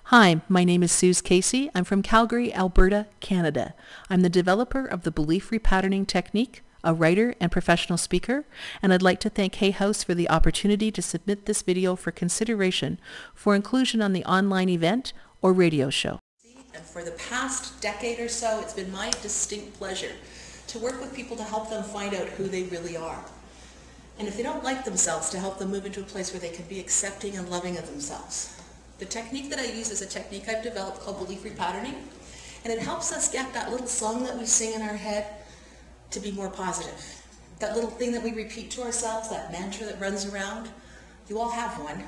Hi, my name is Suze Casey. I'm from Calgary, Alberta, Canada. I'm the developer of the belief repatterning technique, a writer and professional speaker, and I'd like to thank Hay House for the opportunity to submit this video for consideration for inclusion on the online event or radio show. And for the past decade or so, it's been my distinct pleasure to work with people to help them find out who they really are. And if they don't like themselves, to help them move into a place where they can be accepting and loving of themselves. The technique that I use is a technique I've developed called belief repatterning, and it helps us get that little song that we sing in our head to be more positive. That little thing that we repeat to ourselves, that mantra that runs around. You all have one.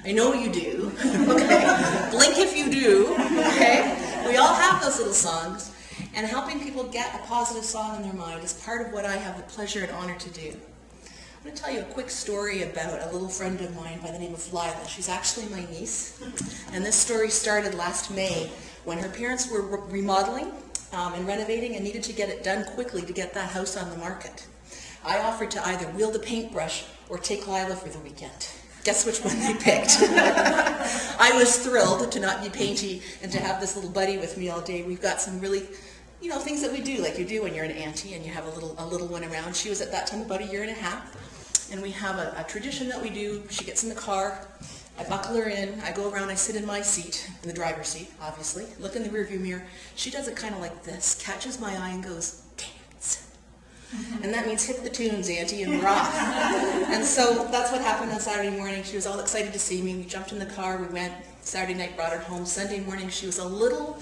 I know you do. Okay? Blink if you do. Okay? We all have those little songs, and helping people get a positive song in their mind is part of what I have the pleasure and honor to do. I'm going to tell you a quick story about a little friend of mine by the name of Lila. She's actually my niece, and this story started last May when her parents were remodeling and renovating and needed to get it done quickly to get that house on the market. I offered to either wield a paintbrush or take Lila for the weekend. Guess which one they picked? I was thrilled to not be painty and to have this little buddy with me all day. We've got some really, things that we do like you do when you're an auntie and you have a little one around. She was at that time about 1.5 years. And we have a tradition that we do. She gets in the car, I buckle her in, I go around, I sit in my seat, in the driver's seat, obviously, look in the rearview mirror. She does it kind of like this, catches my eye and goes, dance. And that means hit the tunes, Auntie, and rock. And so that's what happened on Saturday morning. She was all excited to see me. We jumped in the car, we went. Saturday night, brought her home. Sunday morning, she was a little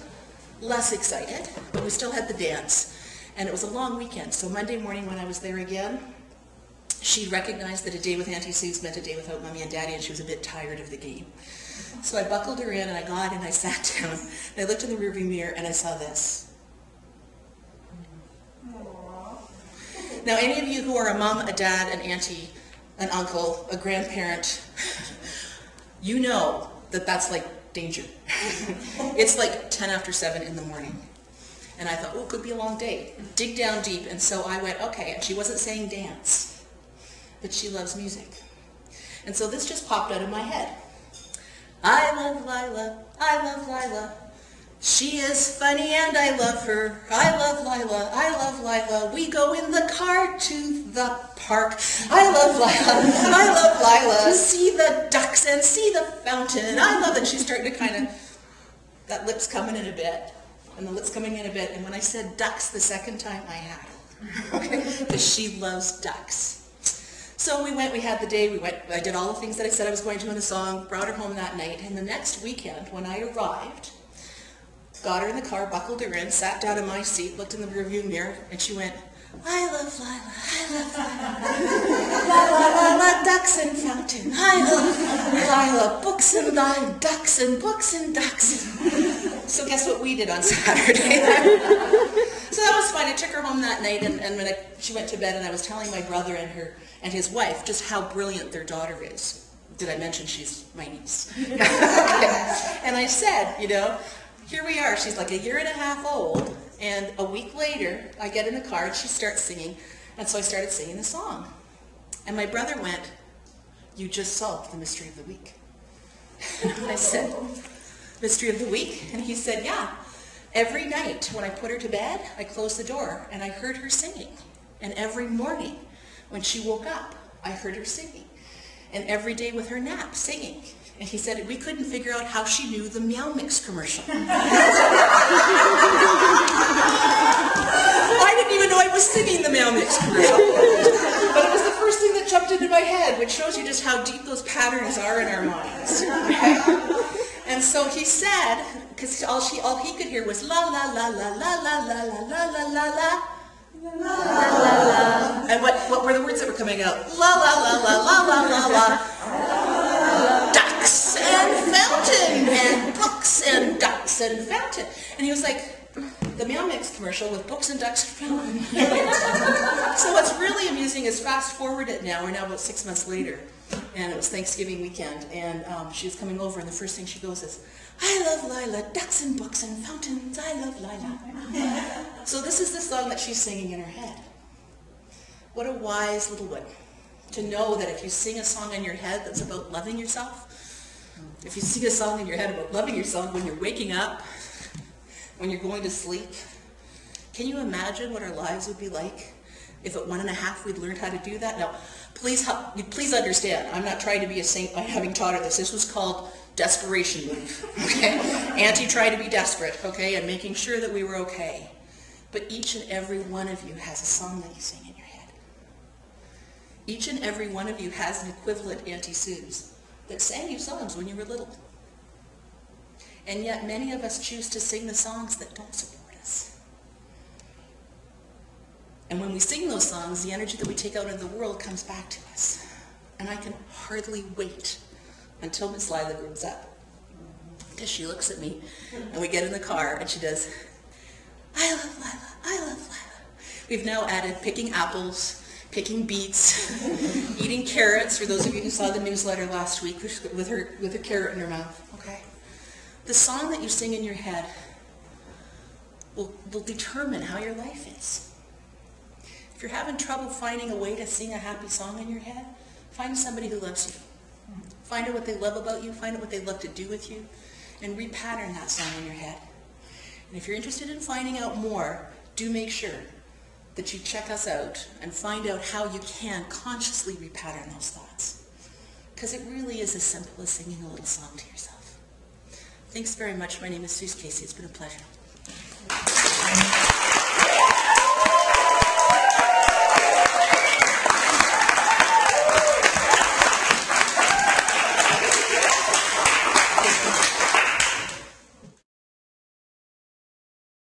less excited, but we still had the dance. And it was a long weekend, so Monday morning when I was there again, she recognized that a day with Auntie Suze meant a day without Mommy and Daddy, and she was a bit tired of the game. So I buckled her in, and I got in, I sat down, and I looked in the rearview mirror, and I saw this. Aww. Now, any of you who are a mom, a dad, an auntie, an uncle, a grandparent, you know that that's like danger. It's like 10 after 7 in the morning. And I thought, oh, it could be a long day. Dig down deep, and so I went, okay, and she wasn't saying dance. But she loves music. And so this just popped out of my head. I love Lila, I love Lila. She is funny and I love her. I love Lila, I love Lila. We go in the car to the park. I love Lila, I love Lila. See the ducks and see the fountain. I love it. She's starting to kind of, that lip's coming in a bit. And the lip's coming in a bit. And when I said ducks the second time, I had it. Okay? Because she loves ducks. So we had the day, I did all the things that I said I was going to in the song, brought her home that night, and the next weekend when I arrived, got her in the car, buckled her in, sat down in my seat, looked in the rearview mirror, and she went, I love Lila, I love Lila, la la la, ducks and fountain, I love Lila, books and ducks and books and ducks. So guess what we did on Saturday? So that was fun. I took her home that night, and when she went to bed, and I was telling my brother and his wife just how brilliant their daughter is. Did I mention she's my niece? And I said, here we are. She's like 1.5 years old, and a week later, I get in the car, and she starts singing, and so I started singing the song. And my brother went, you just solved the mystery of the week. And I said, mystery of the week? And he said, yeah. Every night when I put her to bed, I closed the door, and I heard her singing. And every morning when she woke up, I heard her singing. And every day with her nap, singing. And he said we couldn't figure out how she knew the Meow Mix commercial. I didn't even know I was singing the Meow Mix commercial. But it was the first thing that jumped into my head, which shows you just how deep those patterns are in our minds. And so he said, because all he could hear was la la la la la la la la la la la la. La, la, la. And what were the words that were coming out? La la la la la la la la. Ducks and fountain, and books and ducks and fountain. And he was like, the Meow Mix commercial with books and ducks and fountain. So what's really amusing is fast forward it now. We're now about 6 months later. And it was Thanksgiving weekend, and she was coming over, and the first thing she goes is, I love Lila, ducks and books and fountains, I love Lila. So this is the song that she's singing in her head. What a wise little one, to know that if you sing a song in your head that's about loving yourself, If you sing a song in your head about loving yourself when you're waking up, when you're going to sleep, can you imagine what our lives would be like if at 1.5 we'd learned how to do that? Now, please understand, I'm not trying to be a saint by having taught her this. This was called desperation move, okay? Auntie tried to be desperate, okay, and making sure that we were okay. But each and every one of you has a song that you sing in your head. Each and every one of you has an equivalent Auntie Suze that sang you songs when you were little. And yet many of us choose to sing the songs that don't support us. And when we sing those songs, the energy that we take out into the world comes back to us. And I can hardly wait until Miss Lila grows up. Because she looks at me, and we get in the car, and she does, I love Lila, I love Lila. We've now added picking apples, picking beets, eating carrots, for those of you who saw the newsletter last week with her carrot in her mouth, okay? The song that you sing in your head will determine how your life is. If you're having trouble finding a way to sing a happy song in your head, find somebody who loves you. Find out what they love about you, find out what they love to do with you, and repattern that song in your head. And if you're interested in finding out more, do make sure that you check us out and find out how you can consciously repattern those thoughts. Because it really is as simple as singing a little song to yourself. Thanks very much. My name is Suze Casey. It's been a pleasure.